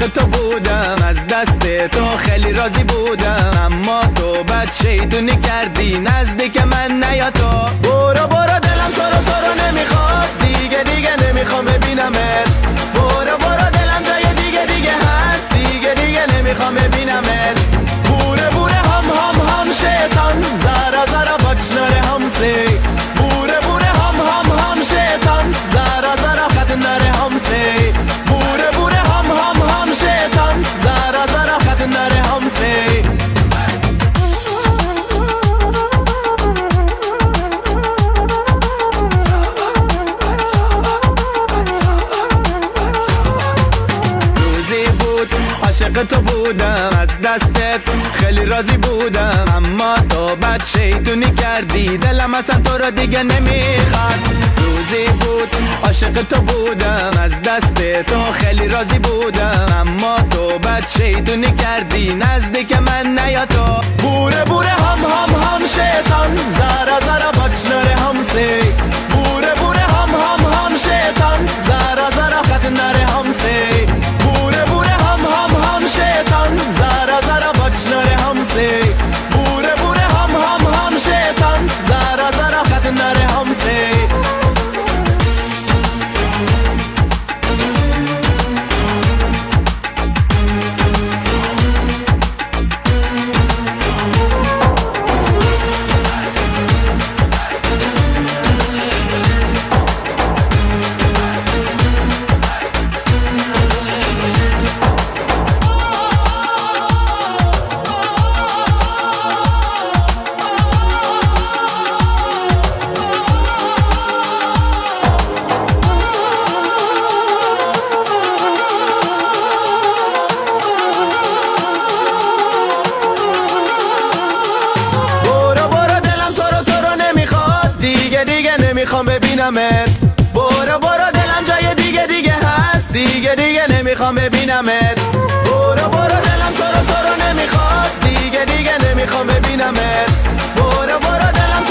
تو بودم، از دست تو خیلی راضی بودم، اما تو بد شیطونی کردی نزدیک من نیا تو. برو برو دلم تو رو نمیخواد، دیگه نمیخوام ببینمت. برو دلم جای دیگه هست، دیگه نمیخوام ببینمت. بوره هم شیطان، زارا بچناره همسی. بوره هم شیطان، زارا خط نره همسی. بوره هم شیطان، زارا خط نره همسی. عاشق تو بودم، از دستت خیلی راضی بودم، اما تو بد شیطونی کردی، دلم اصلا تو رو دیگه نمیخواد. روزی بود عاشق تو بودم، از دست تو خیلی راضی بودم، اما تو بد شیطونی کردی نزدیک من نیا تو. بوره هم شیطان، زارا بچناره همسی. بوره هم شیطان، زارا خط نره همسی. بوره هم شیطان، زارا بچناره همسی. بوره هم شیطان، زارا خط نره همسی. دیگه نمیخوام ببینمت. برو دلم جای دیگه هست، دیگه نمیخوام ببینمت. برو دلم تو رو نمیخواد، دیگه نمیخوام ببینمت. برو دلم